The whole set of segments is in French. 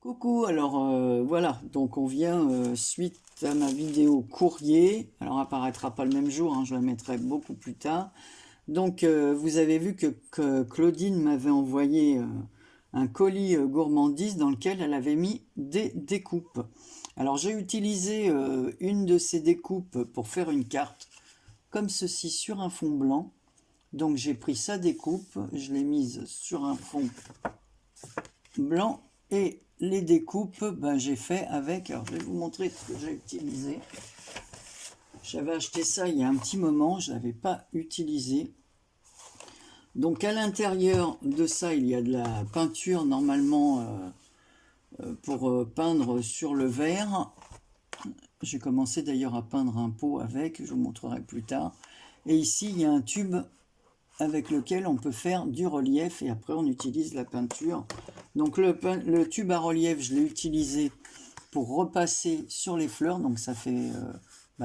Coucou, alors voilà, donc on vient suite à ma vidéo courrier, alors elle apparaîtra pas le même jour, hein, je la mettrai beaucoup plus tard. Donc vous avez vu que Claudine m'avait envoyé un colis gourmandise dans lequel elle avait mis des découpes. Alors j'ai utilisé une de ces découpes pour faire une carte, comme ceci sur un fond blanc. Donc j'ai pris sa découpe, je l'ai mise sur un fond blanc et les découpes, ben, j'ai fait avec, alors je vais vous montrer ce que j'ai utilisé. J'avais acheté ça il y a un petit moment, je ne l'avais pas utilisé. Donc à l'intérieur de ça, il y a de la peinture normalement pour peindre sur le verre. J'ai commencé d'ailleurs à peindre un pot avec, je vous montrerai plus tard. Et ici, il y a un tube avec lequel on peut faire du relief et après on utilise la peinture. Donc le tube à relief, je l'ai utilisé pour repasser sur les fleurs, donc ça fait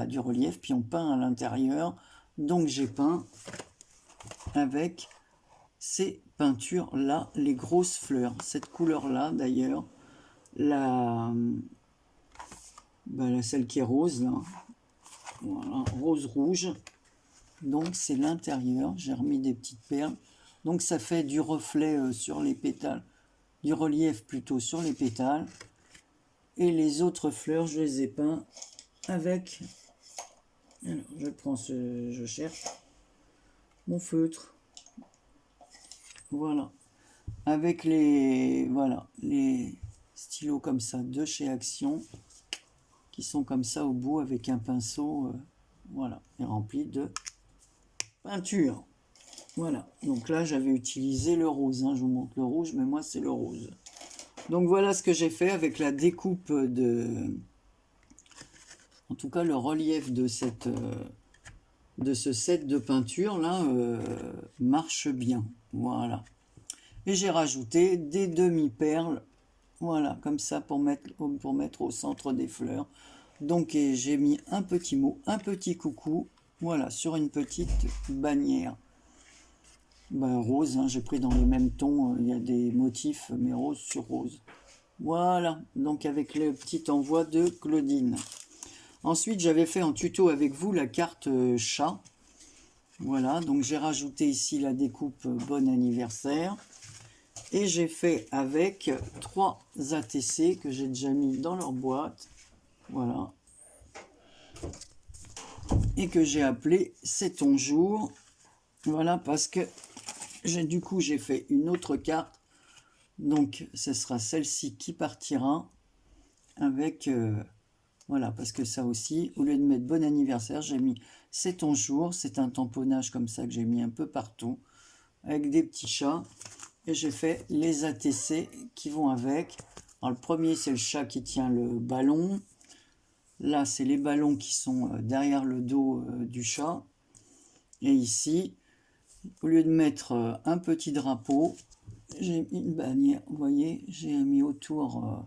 du relief, puis on peint à l'intérieur. Donc j'ai peint avec ces peintures là, les grosses fleurs, cette couleur là d'ailleurs, celle qui est rose là, voilà, rose rouge. Donc c'est l'intérieur, j'ai remis des petites perles, donc ça fait du reflet sur les pétales, du relief plutôt sur les pétales, et les autres fleurs je les ai peints avec, alors je cherche mon feutre, voilà, avec les stylos comme ça de chez Action, qui sont comme ça au bout avec un pinceau, voilà, et rempli de peinture. Voilà, donc là j'avais utilisé le rose, hein. Je vous montre le rouge, mais moi c'est le rose. Donc voilà ce que j'ai fait avec la découpe en tout cas le relief de ce set de peinture là marche bien. Voilà. Et j'ai rajouté des demi-perles, voilà, comme ça pour mettre au centre des fleurs. Donc j'ai mis un petit mot, un petit coucou, voilà, sur une petite bannière. Rose, hein, j'ai pris dans les mêmes tons, il y a des motifs, mais rose sur rose. Voilà, donc avec le petit envoi de Claudine. Ensuite, j'avais fait en tuto avec vous la carte chat. Voilà, donc j'ai rajouté ici la découpe bon anniversaire. Et j'ai fait avec 3 ATC que j'ai déjà mis dans leur boîte. Voilà. Et que j'ai appelé C'est ton jour. Voilà, parce que j'ai fait une autre carte. Donc, ce sera celle-ci qui partira avec... voilà, parce que ça aussi, au lieu de mettre bon anniversaire, j'ai mis C'est ton jour. C'est un tamponnage comme ça que j'ai mis un peu partout, avec des petits chats. Et j'ai fait les ATC qui vont avec. Alors, le premier, c'est le chat qui tient le ballon. Là, c'est les ballons qui sont derrière le dos du chat. Et ici, au lieu de mettre un petit drapeau, j'ai mis une bannière. Vous voyez, j'ai mis autour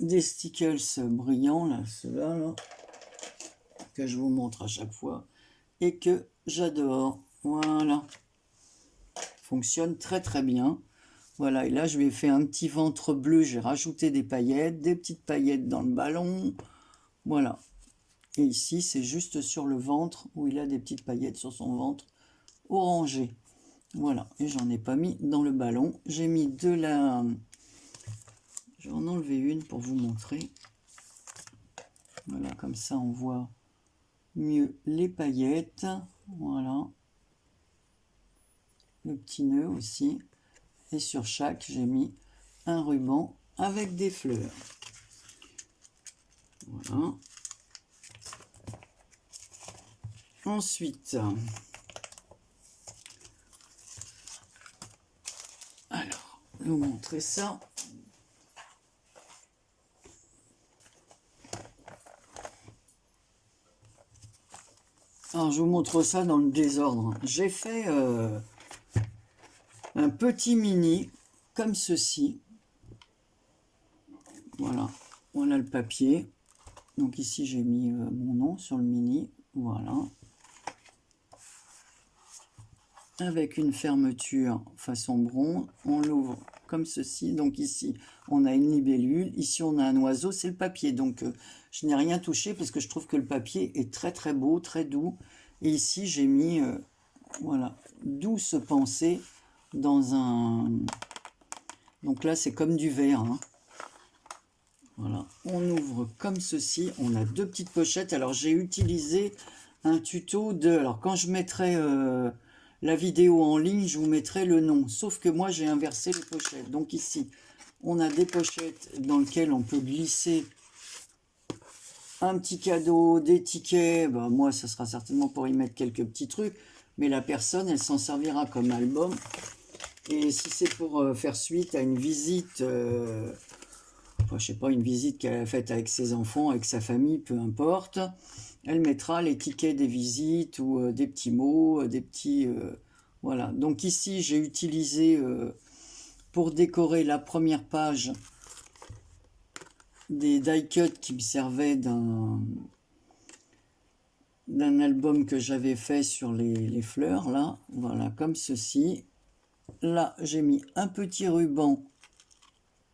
des stickers brillants, là, ceux-là, là, que je vous montre à chaque fois, et que j'adore. Voilà. Fonctionne très très bien. Voilà, et là je lui ai fait un petit ventre bleu, j'ai rajouté des paillettes, des petites paillettes dans le ballon. Voilà. Et ici, c'est juste sur le ventre où il a des petites paillettes sur son ventre orangé. Voilà, et j'en ai pas mis dans le ballon. J'ai mis de la... Je vais en enlever une pour vous montrer. Voilà, comme ça on voit mieux les paillettes. Voilà. Le petit nœud aussi. Et sur chaque, j'ai mis un ruban avec des fleurs. Voilà. Ensuite, alors, je vais vous montrer ça. Alors, je vous montre ça dans le désordre. J'ai fait un petit mini comme ceci. Voilà, voilà le papier. Donc ici, j'ai mis mon nom sur le mini. Voilà. Avec une fermeture façon bronze. On l'ouvre comme ceci. Donc ici, on a une libellule. Ici, on a un oiseau. C'est le papier. Donc, je n'ai rien touché parce que je trouve que le papier est très, très beau, très doux. Et ici, j'ai mis, voilà, douce pensée dans un... Donc là, c'est comme du verre, hein. Voilà, on ouvre comme ceci. On a deux petites pochettes. Alors, j'ai utilisé un tuto de... Alors, quand je mettrai la vidéo en ligne, je vous mettrai le nom. Sauf que moi, j'ai inversé les pochettes. Donc ici, on a des pochettes dans lesquelles on peut glisser un petit cadeau, des tickets. Ben, moi, ça sera certainement pour y mettre quelques petits trucs. Mais la personne, elle s'en servira comme album. Et si c'est pour faire suite à une visite... Enfin, je sais pas, une visite qu'elle a faite avec ses enfants, avec sa famille, peu importe. Elle mettra les tickets des visites ou des petits mots, des petits... voilà. Donc ici, j'ai utilisé, pour décorer la première page, des die cuts qui me servaient d'un album que j'avais fait sur les fleurs, là. Voilà, comme ceci. Là, j'ai mis un petit ruban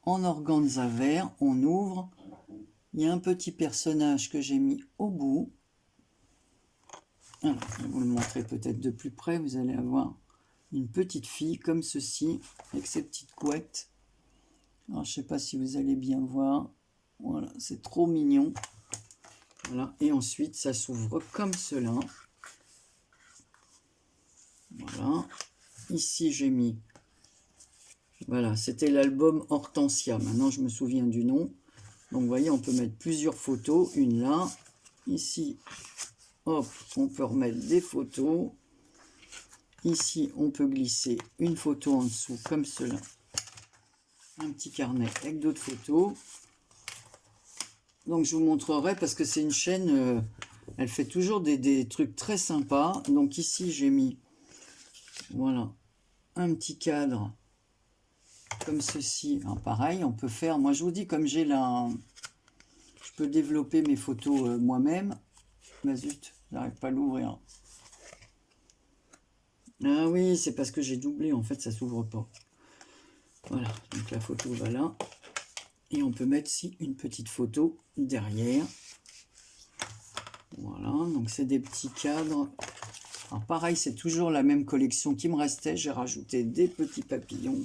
en organza vert, on ouvre, il y a un petit personnage que j'ai mis au bout. Alors, je vais vous le montrer peut-être de plus près, vous allez avoir une petite fille comme ceci, avec ses petites couettes. Alors, je ne sais pas si vous allez bien voir, voilà, c'est trop mignon. Voilà, et ensuite, ça s'ouvre comme cela. Voilà, ici j'ai mis... Voilà, c'était l'album Hortensia. Maintenant, je me souviens du nom. Donc, vous voyez, on peut mettre plusieurs photos. Une là. Ici, hop, on peut remettre des photos. Ici, on peut glisser une photo en dessous, comme cela. Un petit carnet avec d'autres photos. Donc, je vous montrerai parce que c'est une chaîne... elle fait toujours des trucs très sympas. Donc, ici, j'ai mis... Voilà, un petit cadre... comme ceci. Alors pareil, on peut faire, moi je vous dis, comme j'ai là, je peux développer mes photos moi-même. Mais zut, j'arrive pas à l'ouvrir. Ah oui, c'est parce que j'ai doublé, en fait ça s'ouvre pas. Voilà, donc la photo va là. Et on peut mettre ici une petite photo derrière. Voilà, donc c'est des petits cadres. Alors pareil, c'est toujours la même collection qui me restait. J'ai rajouté des petits papillons.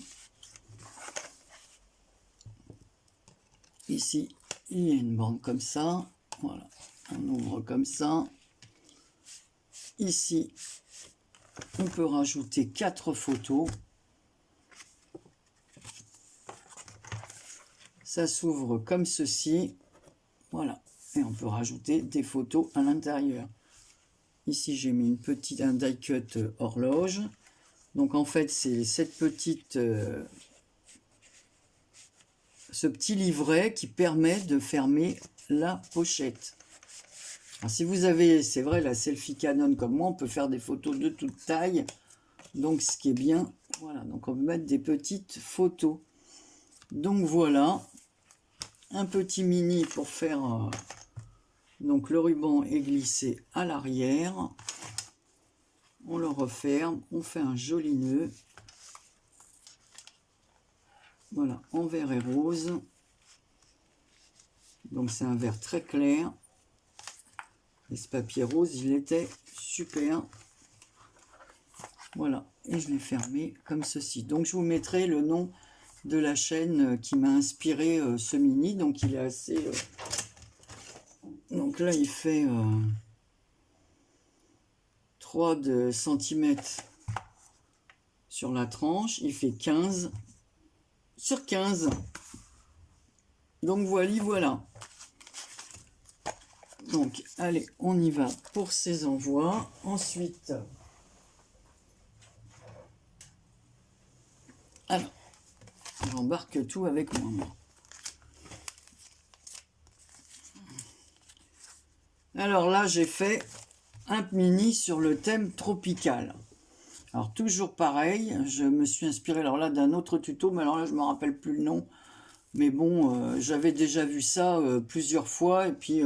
Ici, il y a une bande comme ça. Voilà, on ouvre comme ça. Ici, on peut rajouter 4 photos. Ça s'ouvre comme ceci. Voilà, et on peut rajouter des photos à l'intérieur. Ici, j'ai mis un die cut horloge. Donc, en fait, c'est cette petite... ce petit livret qui permet de fermer la pochette. Alors, si vous avez, c'est vrai, la selfie Canon comme moi, on peut faire des photos de toute taille. Donc, ce qui est bien, voilà, donc on peut mettre des petites photos. Donc, voilà, un petit mini pour faire... donc, le ruban est glissé à l'arrière. On le referme, on fait un joli nœud. Voilà, en vert et rose. Donc c'est un vert très clair. Et ce papier rose, il était super. Voilà, et je l'ai fermé comme ceci. Donc je vous mettrai le nom de la chaîne qui m'a inspiré ce mini. Donc il est assez... donc là, il fait 3 cm sur la tranche. Il fait 15 sur 15. Donc voilà. Donc allez, on y va pour ces envois. Ensuite, alors, j'embarque tout avec moi. Alors là, j'ai fait un mini sur le thème tropical. Alors toujours pareil, je me suis inspiré alors là d'un autre tuto, mais alors là je me rappelle plus le nom. Mais bon, j'avais déjà vu ça plusieurs fois et puis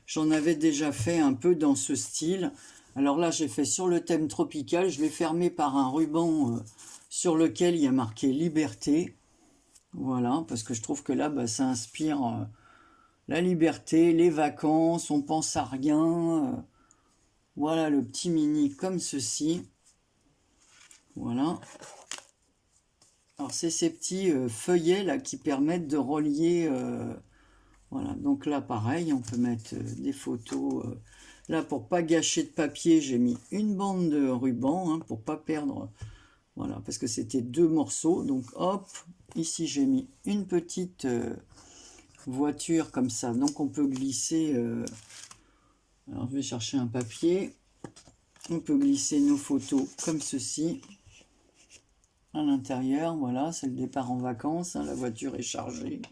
j'en avais déjà fait un peu dans ce style. Alors là j'ai fait sur le thème tropical, je l'ai fermé par un ruban sur lequel il y a marqué liberté. Voilà, parce que je trouve que là, bah, ça inspire la liberté, les vacances, on pense à rien. Voilà le petit mini comme ceci. Voilà. Alors c'est ces petits feuillets là qui permettent de relier. Voilà, donc là pareil, on peut mettre des photos. Là pour pas gâcher de papier, j'ai mis une bande de ruban hein, pour pas perdre. Voilà, parce que c'était 2 morceaux. Donc hop, ici j'ai mis une petite voiture comme ça. Donc on peut glisser. Alors je vais chercher un papier. On peut glisser nos photos comme ceci à l'intérieur. Voilà, c'est le départ en vacances. Hein, la voiture est chargée.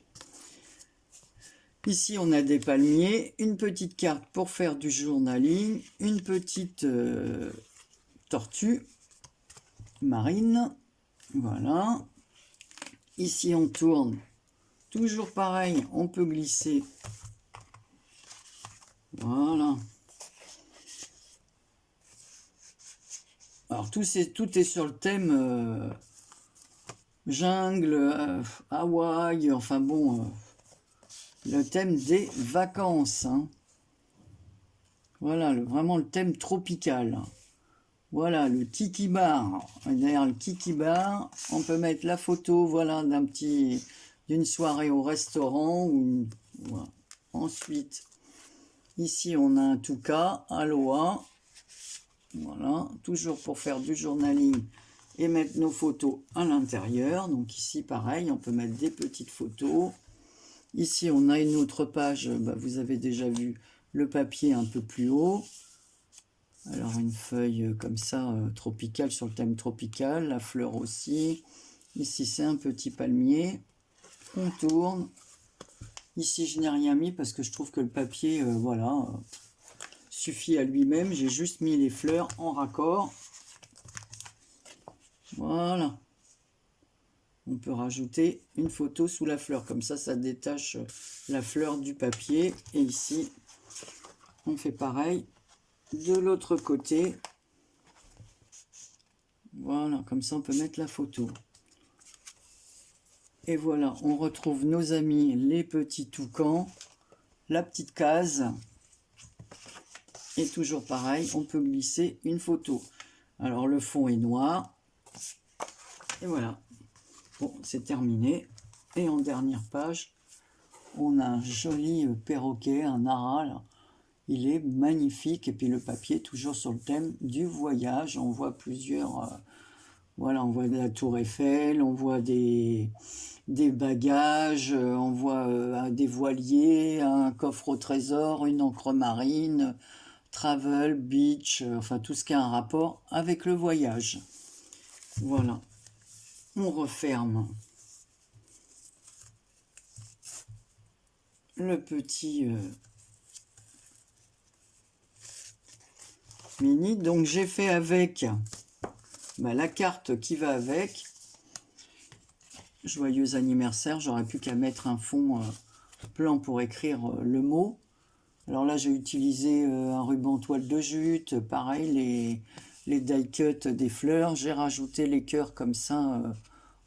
Ici, on a des palmiers, une petite carte pour faire du journaling, une petite tortue marine. Voilà. Ici, on tourne. Toujours pareil, on peut glisser. Voilà. Alors, tout est sur le thème jungle, Hawaï, enfin bon, le thème des vacances. Hein. Voilà, vraiment le thème tropical. Voilà, le Kiki Bar. Derrière le Kiki Bar, on peut mettre la photo, voilà, d'une soirée au restaurant. Voilà. Ensuite, ici, on a un Touka, Aloha. Voilà, toujours pour faire du journaling et mettre nos photos à l'intérieur. Donc ici, pareil, on peut mettre des petites photos. Ici, on a une autre page, bah, vous avez déjà vu le papier un peu plus haut. Alors une feuille comme ça, tropicale, sur le thème tropical, la fleur aussi. Ici, c'est un petit palmier. On tourne. Ici, je n'ai rien mis parce que je trouve que le papier, voilà, suffit à lui-même. J'ai juste mis les fleurs en raccord. Voilà. On peut rajouter une photo sous la fleur. Comme ça détache la fleur du papier. Et ici, on fait pareil. De l'autre côté, voilà, comme ça on peut mettre la photo. Et voilà, on retrouve nos amis les petits toucans, la petite case. Et toujours pareil, on peut glisser une photo. Alors le fond est noir. Et voilà. Bon, c'est terminé. Et en dernière page, on a un joli perroquet, un aral. Il est magnifique. Et puis le papier, toujours sur le thème du voyage. On voit plusieurs... voilà, on voit la tour Eiffel, on voit des bagages, on voit des voiliers, un coffre au trésor, une encre marine, travel, beach, enfin tout ce qui a un rapport avec le voyage. Voilà. On referme le petit mini. Donc j'ai fait avec la carte qui va avec. Joyeux anniversaire, j'aurais plus qu'à mettre un fond blanc pour écrire le mot. Alors là, j'ai utilisé un ruban toile de jute, pareil, les die cut des fleurs. J'ai rajouté les cœurs comme ça,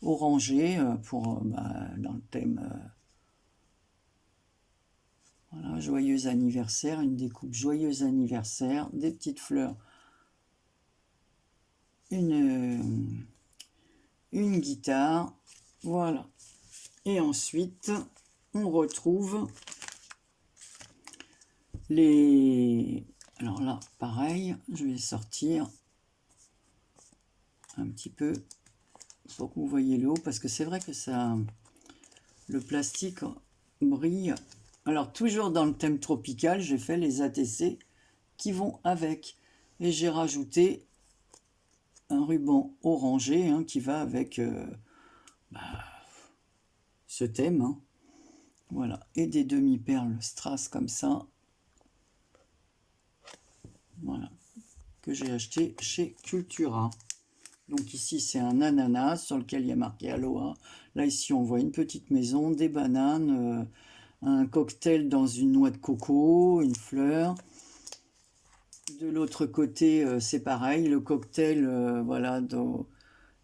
orangés, pour dans le thème. Voilà, joyeux anniversaire, une découpe joyeux anniversaire, des petites fleurs, une guitare, voilà. Et ensuite, on retrouve les... Alors là, pareil, je vais sortir un petit peu pour que vous voyez le haut, parce que c'est vrai que ça, le plastique brille. Alors toujours dans le thème tropical, j'ai fait les ATC qui vont avec. Et j'ai rajouté un ruban orangé hein, qui va avec ce thème. Hein. Voilà. Et des demi-perles strass comme ça. Voilà. Que j'ai acheté chez Cultura. Donc ici c'est un ananas sur lequel il y a marqué Aloha. Là ici on voit une petite maison, des bananes, un cocktail dans une noix de coco, une fleur. De l'autre côté c'est pareil, le cocktail voilà,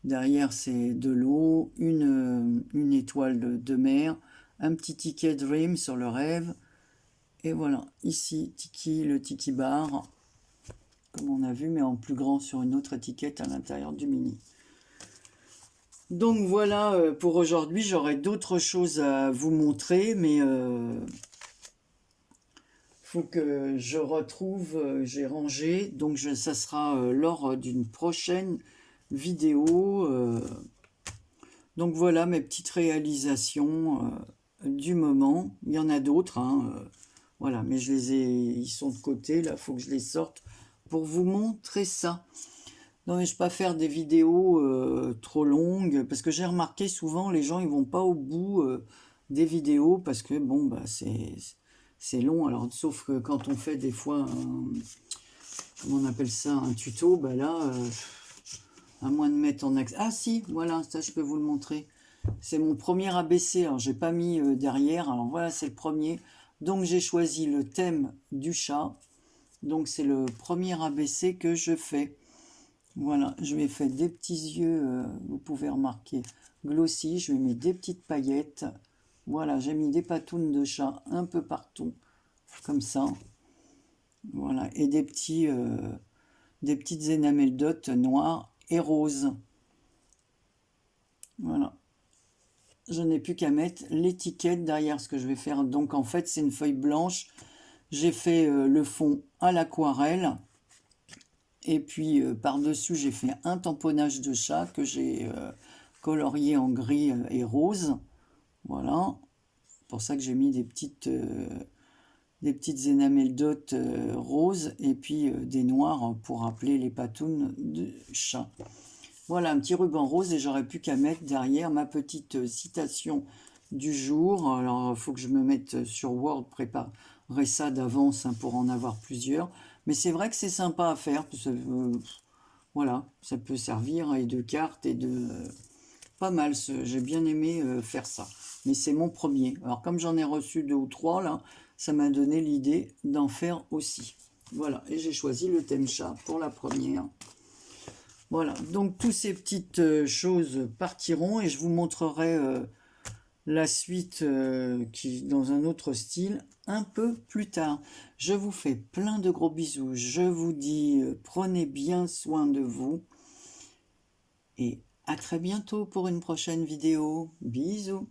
Derrière, c'est de l'eau, une étoile de mer, un petit ticket Dream sur le rêve. Et voilà, ici, Tiki, le Tiki Bar, comme on a vu, mais en plus grand sur une autre étiquette à l'intérieur du mini. Donc voilà, pour aujourd'hui, j'aurai d'autres choses à vous montrer, mais faut que je retrouve, j'ai rangé, donc ça sera lors d'une prochaine vidéo. Donc voilà mes petites réalisations du moment. Il y en a d'autres, hein, voilà, mais ils sont de côté, là, il faut que je les sorte pour vous montrer ça. Non, mais je ne vais pas faire des vidéos trop longues, parce que j'ai remarqué souvent, les gens, ils vont pas au bout des vidéos, parce que, bon, bah, c'est long. Alors, sauf que quand on fait des fois, comment on appelle ça, un tuto, bah là, à moins de mettre en accès. Ah si, voilà, ça, je peux vous le montrer. C'est mon premier ABC, alors j'ai pas mis derrière, alors voilà, c'est le premier. Donc, j'ai choisi le thème du chat. Donc, c'est le premier ABC que je fais. Voilà, je lui ai fait des petits yeux, vous pouvez remarquer, glossy. Je lui ai mis des petites paillettes. Voilà, j'ai mis des patounes de chat un peu partout, comme ça. Voilà, et des petites énamel dots noires et roses. Voilà. Je n'ai plus qu'à mettre l'étiquette derrière ce que je vais faire. Donc en fait, c'est une feuille blanche. J'ai fait le fond à l'aquarelle. Et puis par-dessus, j'ai fait un tamponnage de chat que j'ai colorié en gris et rose. Voilà. C'est pour ça que j'ai mis des petites énamel dots roses et puis des noirs pour rappeler les patounes de chat. Voilà, un petit ruban rose et j'aurais plus qu'à mettre derrière ma petite citation du jour. Alors, il faut que je me mette sur Word, préparer ça d'avance hein, pour en avoir plusieurs. Mais c'est vrai que c'est sympa à faire. Voilà, ça peut servir et de cartes et de... pas mal, j'ai bien aimé faire ça. Mais c'est mon premier. Alors, comme j'en ai reçu 2 ou 3, là, ça m'a donné l'idée d'en faire aussi. Voilà, et j'ai choisi le thème chat pour la première. Voilà, donc toutes ces petites choses partiront et je vous montrerai la suite qui dans un autre style un peu plus tard. Je vous fais plein de gros bisous. Je vous dis prenez bien soin de vous et à très bientôt pour une prochaine vidéo. Bisous.